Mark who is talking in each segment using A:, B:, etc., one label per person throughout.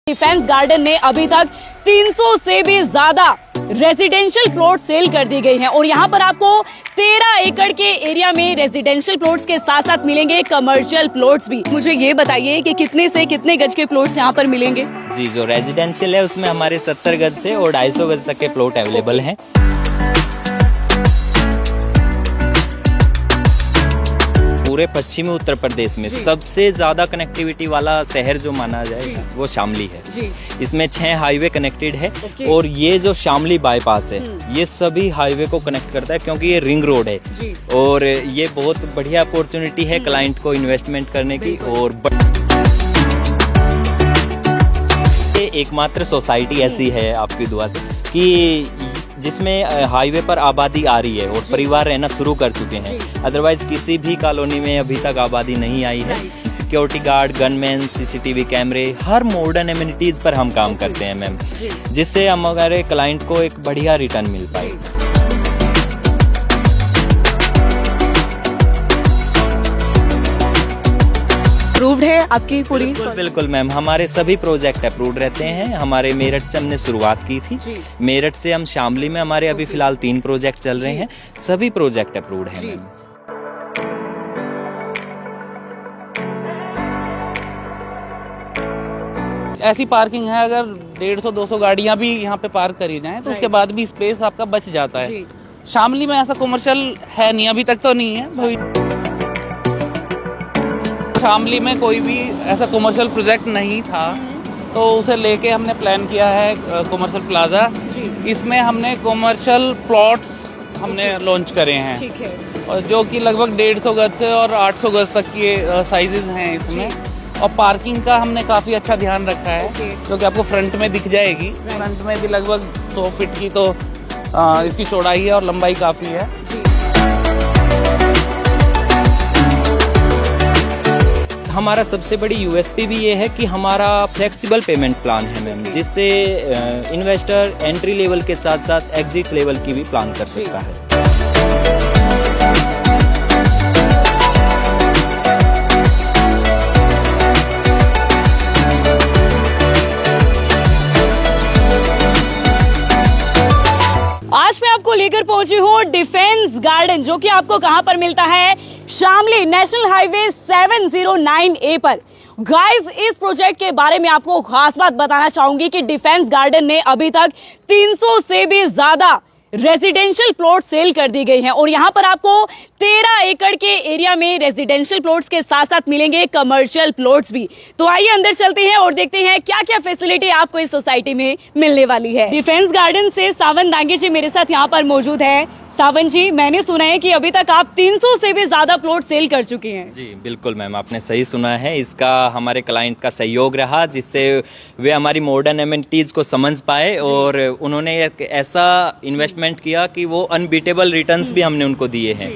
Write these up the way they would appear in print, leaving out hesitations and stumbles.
A: Defence garden ने अभी तक 300 से भी ज्यादा रेजिडेंशियल प्लॉट सेल कर दी गई हैं और यहाँ पर आपको 13 एकड़ के एरिया में रेजिडेंशियल प्लॉट्स के साथ साथ मिलेंगे कमर्शियल प्लॉट्स भी। मुझे ये बताइए कि कितने से कितने गज के प्लॉट्स यहाँ पर मिलेंगे?
B: जी, जो रेजिडेंशियल है उसमें हमारे 70 गज से और 250 गज तक के प्लॉट अवेलेबल हैं। पूरे पश्चिमी उत्तर प्रदेश में सबसे ज्यादा कनेक्टिविटी वाला शहर जो माना जाएगा वो शामली है। इसमें 6 हाईवे कनेक्टेड है और ये जो शामली बाईपास है ये सभी हाईवे को कनेक्ट करता है क्योंकि ये रिंग रोड है और ये बहुत बढ़िया अपॉर्चुनिटी है क्लाइंट को इन्वेस्टमेंट करने की। और एकमात्र सोसाइटी ऐसी है आपकी दुआ से कि जिसमें हाईवे पर आबादी आ रही है और परिवार रहना शुरू कर चुके हैं। अदरवाइज किसी भी कॉलोनी में अभी तक आबादी नहीं आई है। सिक्योरिटी गार्ड, गनमैन, सीसीटीवी कैमरे, हर मॉडर्न एमिनिटीज पर हम काम करते हैं मैम, जिससे हमारे क्लाइंट को एक बढ़िया रिटर्न मिल पाए।
A: अप्रूव्ड है आपकी पूरी?
B: बिल्कुल मैम, हमारे सभी प्रोजेक्ट अप्रूव्ड रहते हैं। हमारे मेरठ से हमने शुरुआत की थी, मेरठ से हम शामली में हमारे अभी फिलहाल 3 प्रोजेक्ट चल रहे हैं, सभी प्रोजेक्ट अप्रूव्ड हैं मैम।
C: ऐसी पार्किंग है, अगर 150-200 गाड़ियां भी यहाँ पे पार्क करी जाएं तो उसके बाद भी स्पेस आपका बच जाता है। शामली में ऐसा कमर्शियल है नहीं, अभी तक तो नहीं है। शामली में कोई भी ऐसा कमर्शियल प्रोजेक्ट नहीं था तो उसे लेके हमने प्लान किया है कमर्शियल प्लाजा। इसमें हमने कमर्शियल प्लॉट्स हमने लॉन्च करे हैं।
A: ठीक है।
C: और जो कि लगभग 150 गज से और 800 गज तक के साइजेस हैं इसमें। और पार्किंग का हमने काफ़ी अच्छा ध्यान रखा है जो कि आपको फ्रंट में दिख जाएगी। फ्रंट में भी लगभग 100 फीट की तो इसकी चौड़ाई है और लंबाई काफ़ी है।
B: हमारा सबसे बड़ी यूएसपी भी ये है कि हमारा फ्लेक्सिबल पेमेंट प्लान है मैम, जिससे इन्वेस्टर एंट्री लेवल के साथ साथ एग्जिट लेवल की भी प्लान कर सकता है।
A: आज मैं आपको लेकर पहुंची हूँ डिफेंस गार्डन, जो कि आपको कहां पर मिलता है? शामली नेशनल हाईवे 709A पर। गाइस, इस प्रोजेक्ट के बारे में आपको खास बात बताना चाहूंगी कि डिफेंस गार्डन ने अभी तक 300 से भी ज्यादा रेजिडेंशियल प्लॉट सेल कर दी गई हैं और यहाँ पर आपको 13 एकड़ के एरिया में रेजिडेंशियल प्लॉट्स के साथ साथ मिलेंगे कमर्शियल प्लॉट्स भी। तो आइए अंदर चलते हैं और देखते हैं क्या क्या फैसिलिटी आपको इस सोसाइटी में मिलने वाली है। डिफेंस गार्डन से सावन दांगे जी मेरे साथ यहाँ पर मौजूद है। सावन जी, मैंने सुना है कि अभी तक आप 300 से भी ज्यादा प्लॉट सेल कर चुके हैं।
B: जी बिल्कुल मैम, आपने सही सुना है। इसका हमारे क्लाइंट का सहयोग रहा जिससे वे हमारी मॉडर्न एमिनिटीज को समझ पाए और उन्होंने एक ऐसा इन्वेस्टमेंट किया कि वो अनबीटेबल रिटर्न्स भी हमने उनको दिए हैं।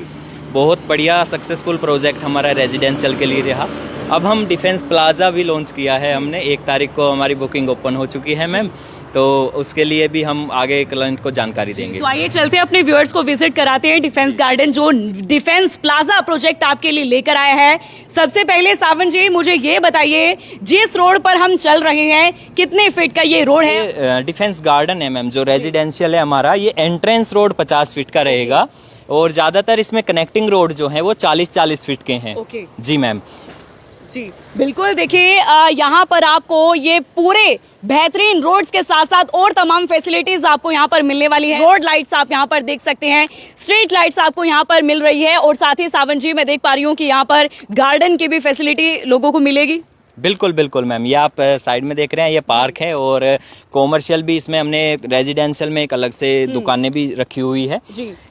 B: बहुत बढ़िया सक्सेसफुल प्रोजेक्ट हमारा रेजिडेंशियल के लिए रहा। अब हम डिफेंस प्लाजा भी लॉन्च किया है हमने, 1 तारीख को हमारी बुकिंग ओपन हो चुकी है मैम, तो उसके लिए भी हम आगे क्लाइंट को जानकारी देंगे।
A: तो आइए चलते हैं, अपने व्यूअर्स को विजिट कराते हैं डिफेंस गार्डन जो डिफेंस प्लाजा प्रोजेक्ट आपके लिए लेकर आया है। सबसे पहले सावन जी, मुझे ये बताइए, जिस रोड पर हम चल रहे हैं कितने फीट का ये रोड है?
B: डिफेंस गार्डन है मैम, जो रेजिडेंशियल है हमारा, ये एंट्रेंस रोड 50 फीट का रहेगा और ज्यादातर इसमें कनेक्टिंग रोड जो है वो 40-40 फीट के हैं। जी मैम।
A: जी बिल्कुल, देखिए यहाँ पर आपको ये पूरे बेहतरीन रोड्स के साथ साथ और तमाम फैसिलिटीज आपको यहाँ पर मिलने वाली है। रोड लाइट्स आप यहाँ पर देख सकते हैं, स्ट्रीट लाइट्स आपको यहाँ पर मिल रही है और साथ ही सावन जी मैं देख पा रही हूँ कि यहाँ पर गार्डन की भी फैसिलिटी लोगों को मिलेगी।
B: बिल्कुल बिल्कुल मैम, ये आप साइड में देख रहे हैं, ये पार्क है और कॉमर्शियल भी इसमें हमने रेजिडेंशियल में एक अलग से दुकानें भी रखी हुई है।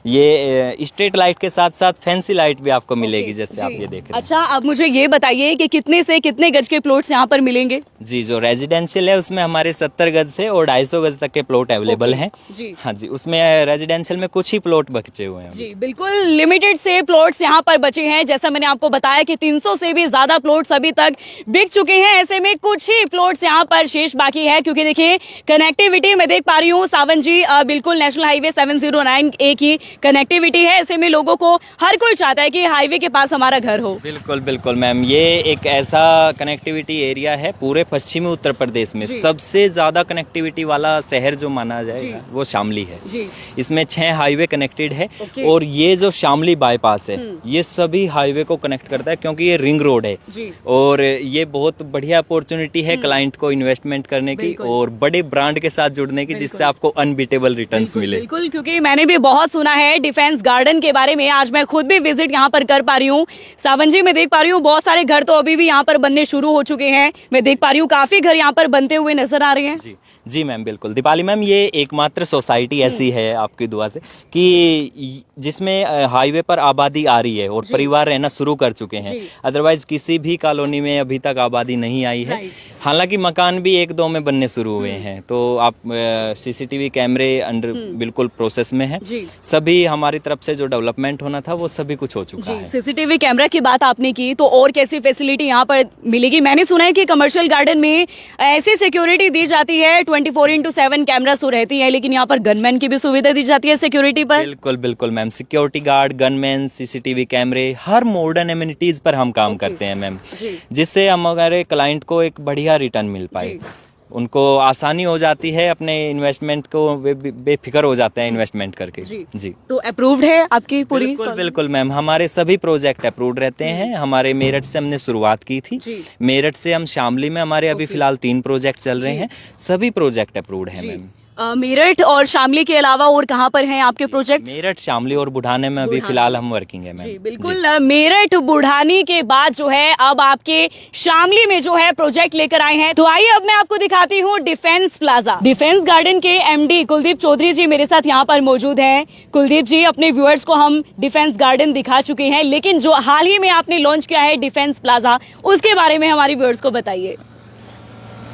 B: ये स्ट्रीट लाइट के साथ साथ फैंसी लाइट भी आपको मिलेगी, जैसे आप ये देख रहे हैं।
A: अच्छा, अब मुझे ये बताइए कि कितने से कितने गज के प्लॉट्स यहाँ पर मिलेंगे?
B: जी, जो रेजिडेंशियल है उसमें हमारे 70 गज से और 250 गज तक के प्लॉट अवेलेबल हैं। हाँ जी, उसमें रेजिडेंशियल में कुछ ही प्लॉट बचे हुए हैं।
A: जी बिल्कुल, लिमिटेड से प्लॉट्स यहाँ पर बचे हैं। जैसा मैंने आपको बताया कि 300 से भी ज्यादा प्लॉट्स अभी तक बिक चुके हैं, ऐसे में कुछ ही प्लॉट्स यहाँ पर शेष बाकी है, क्योंकि देखिए कनेक्टिविटी मैं देख पा रही हूँ सावन जी, बिल्कुल नेशनल हाईवे 709A की कनेक्टिविटी है। ऐसे में लोगों को हर कोई चाहता है कि हाईवे के पास हमारा घर हो।
B: बिल्कुल बिल्कुल मैम, ये एक ऐसा कनेक्टिविटी एरिया है पूरे पश्चिमी उत्तर प्रदेश में सबसे ज़्यादा कनेक्टिविटी वाला शहर जो माना जाएगा वो शामली है। इसमें 6 हाईवे कनेक्टेड है और ये जो शामली बाईपास है ये सभी हाईवे को कनेक्ट करता है, क्योंकि ये रिंग रोड है और ये बहुत बढ़िया अपॉर्चुनिटी है क्लाइंट को इन्वेस्टमेंट करने की और बड़े ब्रांड के साथ जुड़ने की, जिससे आपको अनबीटेबल रिटर्न्स मिले।
A: बिल्कुल, क्योंकि मैंने भी बहुत सुना है डिफेंस गार्डन के बारे में। आज मैं खुद भी विजिट यहाँ पर कर पा रही हूँ। सावन जी मैं देख पा रही हूँ बहुत सारे घर तो अभी भी यहाँ पर बनने शुरू हो चुके हैं। मैं देख पा रही हूँ काफी घर यहाँ पर बनते हुए नजर आ रहे हैं।
B: जी मैम बिल्कुल। दीपाली मैम, ये एकमात्र सोसाइटी ऐसी है आपकी दुआ से कि जिसमें हाईवे पर आबादी आ रही है और परिवार रहना शुरू कर चुके हैं। अदरवाइज किसी भी कॉलोनी में अभी तक आबादी नहीं आई है। हालांकि मकान भी 1-2 में बनने शुरू हुए हैं। तो आप सीसीटीवी कैमरे अंडर बिल्कुल प्रोसेस में है। सभी हमारी तरफ से जो डेवलपमेंट होना था वो सभी कुछ हो चुका है।
A: सीसीटीवी कैमरा की बात आपने की, तो और कैसी फैसिलिटी यहाँ पर मिलेगी? मैंने सुना है कि कमर्शियल गार्डन में ऐसी सिक्योरिटी दी जाती है, 24/7 कैमरा शो रहती है, लेकिन यहाँ पर गनमैन की भी सुविधा दी जाती है सिक्योरिटी पर।
B: बिल्कुल बिल्कुल ma'am, security guard, gunman, CCTV कैमरे, हर मॉडर्न एमिनिटीज पर हम काम करते हैं मैम, जिससे हम हमारे क्लाइंट को एक बढ़िया रिटर्न मिल पाए। उनको आसानी हो जाती है, अपने इन्वेस्टमेंट को बेफिक्र हो जाते हैं इन्वेस्टमेंट करके। जी
A: तो अप्रूव्ड है आपकी पूरी?
B: बिल्कुल बिल्कुल मैम, हमारे सभी प्रोजेक्ट अप्रूव्ड रहते हैं। हमारे मेरठ से हमने शुरुआत की थी। मेरठ से हम शामली में हमारे अभी फिलहाल 3 प्रोजेक्ट चल रहे हैं। सभी प्रोजेक्ट अप्रूव्ड हैं मैम।
A: मेरठ और शामली के अलावा और कहाँ पर हैं आपके प्रोजेक्ट?
B: मेरठ, शामली और बुढ़ाने में अभी फिलहाल हम वर्किंग है मैम।
A: बिल्कुल। मेरठ बुढ़ानी के बाद जो है अब आपके शामली में जो है प्रोजेक्ट लेकर आए हैं। तो आइए अब मैं आपको दिखाती हूँ डिफेंस प्लाजा। डिफेंस गार्डन के MD कुलदीप चौधरी जी मेरे साथ यहाँ पर मौजूद हैं। कुलदीप जी, अपने व्यूअर्स को हम डिफेंस गार्डन दिखा चुके हैं, लेकिन जो हाल ही में आपने लॉन्च किया है डिफेंस प्लाजा, उसके बारे में हमारे व्यूअर्स को बताइए।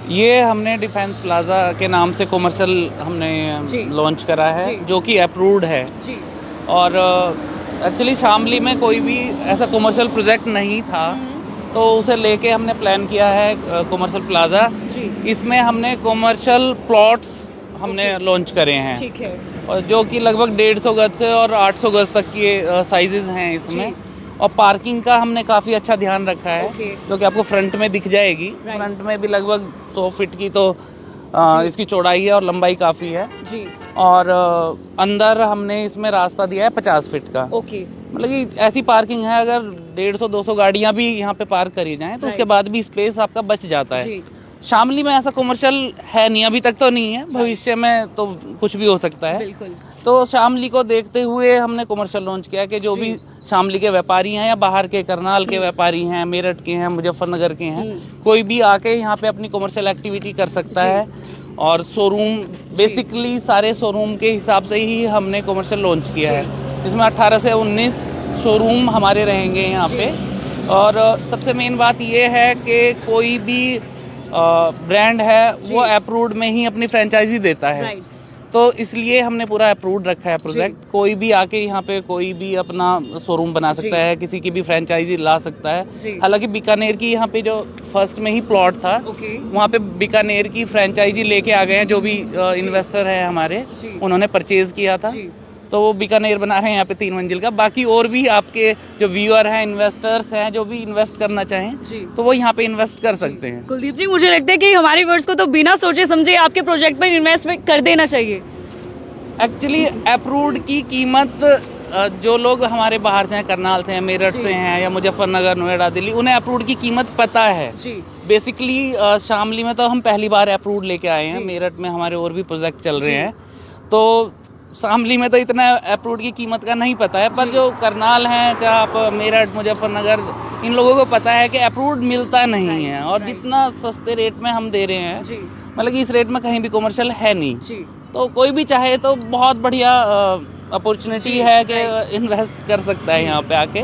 C: ये हमने डिफेंस प्लाजा के नाम से कॉमर्शियल हमने लॉन्च करा है, जो कि अप्रूव्ड है। और एक्चुअली शामली में कोई भी ऐसा कॉमर्शियल प्रोजेक्ट नहीं था, तो उसे लेके हमने प्लान किया है कॉमर्शियल प्लाजा। इसमें हमने कॉमर्शियल प्लॉट्स हमने लॉन्च करे हैं।
A: ठीक है।
C: और जो कि लगभग 150 गज से और 800 गज तक के साइजेस हैं इसमें। और पार्किंग का हमने काफ़ी अच्छा ध्यान रखा है, जो कि आपको फ्रंट में दिख जाएगी। फ्रंट में भी लगभग 100 फीट की तो इसकी चौड़ाई है और लंबाई काफ़ी है। और अंदर हमने इसमें रास्ता दिया है 50 फीट का। मतलब कि ऐसी पार्किंग है, अगर 150-200 गाड़ियाँ भी यहाँ पे पार्क करी जाएं तो उसके बाद भी स्पेस आपका बच जाता है। शामली में ऐसा कॉमर्शियल है नहीं, अभी तक तो नहीं है, भविष्य में तो कुछ भी हो सकता है। तो शामली को देखते हुए हमने कॉमर्शियल लॉन्च किया कि जो भी शामली के व्यापारी हैं या बाहर के करनाल के व्यापारी हैं, मेरठ के हैं, मुजफ्फरनगर के हैं, कोई भी आके यहाँ पे अपनी कॉमर्शियल एक्टिविटी कर सकता है। और शोरूम बेसिकली सारे शोरूम के हिसाब से ही हमने कॉमर्शियल लॉन्च किया है, जिसमें 18 से 19 शोरूम हमारे रहेंगे यहाँ पे। और सबसे मेन बात ये है कि कोई भी ब्रांड है वो अप्रूव्ड में ही अपनी फ्रेंचाइजी देता है। तो इसलिए हमने पूरा अप्रूव्ड रखा है प्रोजेक्ट। कोई भी आके यहाँ पे कोई भी अपना शोरूम बना सकता है, किसी की भी फ्रेंचाइजी ला सकता है। हालांकि बीकानेर की यहाँ पे जो फर्स्ट में ही प्लॉट था, वहाँ पे बीकानेर की फ्रेंचाइजी लेके आ गए हैं। जो भी इन्वेस्टर है हमारे, उन्होंने परचेज किया था, तो वो बीकानेर बना रहे हैं यहाँ पे 3 मंजिल का। बाकी और भी आपके जो व्यूअर हैं, इन्वेस्टर्स हैं, जो भी इन्वेस्ट करना चाहें तो वो यहाँ पे इन्वेस्ट कर सकते हैं।
A: कुलदीप जी, मुझे लगता है कि हमारे व्यूअर्स को तो बिना सोचे समझे आपके प्रोजेक्ट पर इन्वेस्टमेंट कर देना चाहिए।
C: एक्चुअली अप्रूव्ड की कीमत जो लोग हमारे बाहर से हैं, करनाल से हैं, मेरठ से हैं या मुजफ्फरनगर, नोएडा, दिल्ली, उन्हें अप्रूव्ड की कीमत पता है। बेसिकली शामली में तो हम पहली बार अप्रूव्ड लेके आए हैं। मेरठ में हमारे और भी प्रोजेक्ट चल रहे हैं, तो शामली में तो इतना अप्रूव्ड की कीमत का नहीं पता है। पर जो करनाल हैं, चाहे आप मेरठ, मुजफ्फरनगर, इन लोगों को पता है कि अप्रूव्ड मिलता नहीं है। और जितना सस्ते रेट में हम दे रहे हैं, मतलब कि इस रेट में कहीं भी कॉमर्शियल है नहीं। तो कोई भी चाहे तो बहुत बढ़िया अपॉर्चुनिटी है कि इन्वेस्ट कर सकता है यहाँ पे आके।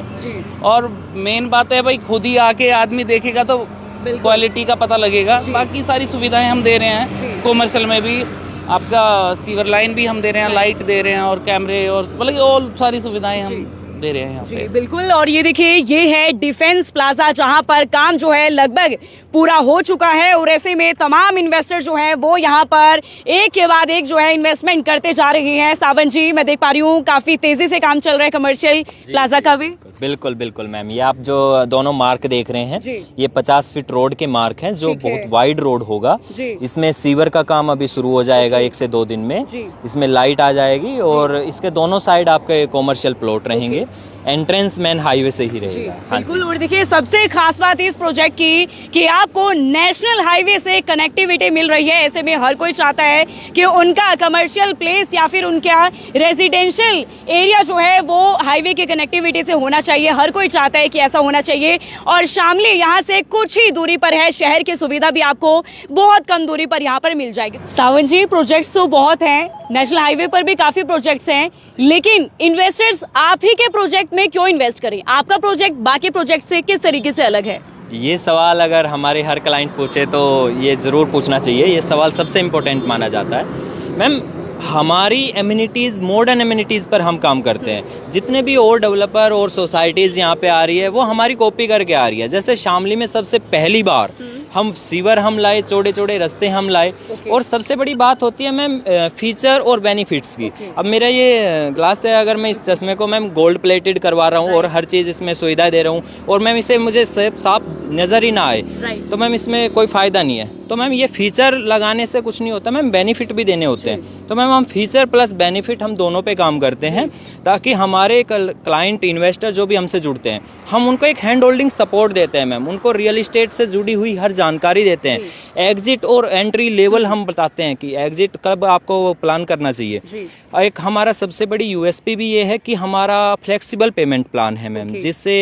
C: और मेन बात है भाई, खुद ही आके आदमी देखेगा तो क्वालिटी का पता लगेगा। बाकी सारी सुविधाएं हम दे रहे हैं कॉमर्शियल में भी। आपका सीवर लाइन भी हम दे रहे हैं, लाइट दे रहे हैं और कैमरे, और मतलब ऑल सारी सुविधाएं हम दे रहे हैं यहाँ
A: जी
C: पे।
A: बिल्कुल। और ये देखिए, ये है डिफेंस प्लाजा, जहां पर काम जो है लगभग पूरा हो चुका है और ऐसे में तमाम इन्वेस्टर जो हैं वो यहाँ पर एक के बाद एक जो है इन्वेस्टमेंट करते जा रहे हैं। सावन जी, मैं देख पा रही हूँ काफी तेजी से काम चल रहा है कमर्शियल प्लाजा का भी।
B: बिल्कुल बिल्कुल मैम, ये आप जो दोनों मार्क देख रहे हैं,
A: जी।
B: ये 50 फीट रोड के मार्क हैं, जो
A: ठीक है।
B: बहुत वाइड रोड होगा।
A: जी।
B: इसमें सीवर का काम अभी शुरू हो जाएगा 1 से 2 दिन में।
A: जी।
B: इसमें लाइट आ जाएगी और इसके दोनों साइड आपके कॉमर्शियल प्लॉट रहेंगे। एंट्रेंस मेन हाईवे से ही रहेगा। हाँ जी।
A: बिल्कुल। और देखिए, सबसे खास बात इस प्रोजेक्ट की कि आपको नेशनल हाईवे से कनेक्टिविटी मिल रही है। ऐसे में हर कोई चाहता है कि उनका कमर्शियल प्लेस या फिर उनका रेजिडेंशियल एरिया जो है वो हाईवे की कनेक्टिविटी से होना चाहिए। हर कोई चाहता है कि ऐसा होना चाहिए। और शामली यहाँ से कुछ ही दूरी पर है। शहर की सुविधा भी आपको बहुत कम दूरी पर यहाँ पर मिल जाएगी। सावन जी, प्रोजेक्ट्स तो बहुत हैं, नेशनल हाईवे पर भी काफी प्रोजेक्ट्स हैं, लेकिन इन्वेस्टर्स आप ही के प्रोजेक्ट में क्यों इन्वेस्ट करें? आपका प्रोजेक्ट बाकी प्रोजेक्ट से किस तरीके से अलग है?
B: ये सवाल अगर हमारे हर क्लाइंट पूछे तो ये ज़रूर पूछना चाहिए। ये सवाल सबसे इम्पोर्टेंट माना जाता है। मैम, हमारी एमिनिटीज़, मॉडर्न एमिनिटीज़ पर हम काम करते हैं। जितने भी और डेवलपर और सोसाइटीज़ यहाँ पे आ रही है वो हमारी कॉपी करके आ रही है। जैसे शामली में सबसे पहली बार हम सीवर हम लाए, चौड़े चौड़े रास्ते हम लाए। और सबसे बड़ी बात होती है मैम फीचर और बेनिफिट्स की। अब मेरा ये ग्लास है, अगर मैं इस चश्मे को मैम गोल्ड प्लेटेड करवा रहा हूँ और हर चीज़ इसमें सुविधा दे रहा हूँ और मैम इसे मुझे साफ नज़र ही ना आए, तो मैम इसमें कोई फ़ायदा नहीं है। तो मैम ये फीचर लगाने से कुछ नहीं होता मैम, बेनिफिट भी देने होते हैं। तो मैम हम फीचर प्लस बेनिफिट हम दोनों पे काम करते हैं, ताकि हमारे क्लाइंट इन्वेस्टर जो भी हमसे जुड़ते हैं, हम उनको एक हैंड होल्डिंग सपोर्ट देते हैं मैम। उनको रियल इस्टेट से जुड़ी हुई हर जानकारी देते हैं। एग्जिट और एंट्री लेवल हम बताते हैं कि एग्जिट कब आपको प्लान करना चाहिए। एक हमारा सबसे बड़ी यूएसपी भी ये है कि हमारा फ्लेक्सिबल पेमेंट प्लान है मैम, जिससे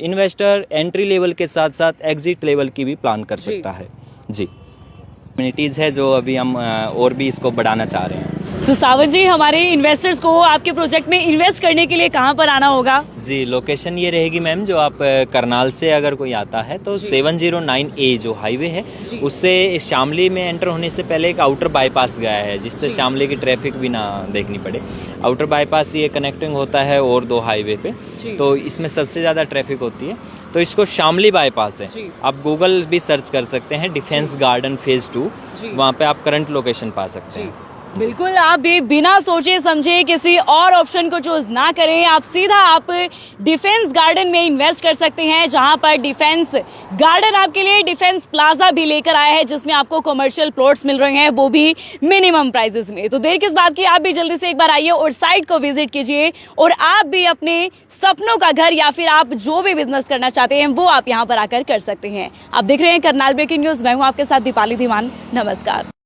B: इन्वेस्टर एंट्री लेवल के साथ साथ एग्जिट लेवल की भी प्लान कर सकता है। जी, कम्युनिटीज़ है जो अभी हम और भी इसको बढ़ाना चाह रहे हैं।
A: तो सावन जी, हमारे इन्वेस्टर्स को आपके प्रोजेक्ट में इन्वेस्ट करने के लिए कहाँ पर आना होगा?
B: जी, लोकेशन ये रहेगी मैम, जो आप करनाल से अगर कोई आता है तो 709A जो हाईवे है उससे शामली में एंटर होने से पहले एक आउटर बाईपास गया है, जिससे शामली की ट्रैफिक भी ना देखनी पड़े। आउटर बाईपास ये कनेक्टिंग होता है और 2 हाईवे पे, तो इसमें सबसे ज़्यादा ट्रैफिक होती है। तो इसको शामली बाईपास है। आप गूगल भी सर्च कर सकते हैं, डिफेंस गार्डन फेज़ 2, वहाँ पे आप करंट लोकेशन पा सकते हैं।
A: बिल्कुल, आप भी बिना सोचे समझे किसी और ऑप्शन को चूज ना करें। आप सीधा डिफेंस गार्डन में इन्वेस्ट कर सकते हैं, जहां पर डिफेंस गार्डन आपके लिए डिफेंस प्लाजा भी लेकर आया है, जिसमें आपको कमर्शियल प्लॉट्स मिल रहे हैं, वो भी मिनिमम प्राइसेस में। तो देर किस बात की, आप भी जल्दी से एक बार आइए और साइट को विजिट कीजिए और आप भी अपने सपनों का घर या फिर आप जो भी बिजनेस करना चाहते हैं वो आप यहाँ पर आकर कर सकते हैं। आप देख रहे हैं करनाल ब्रेकिंग न्यूज। मैं हूँ आपके साथ दीपाली धीमान। नमस्कार।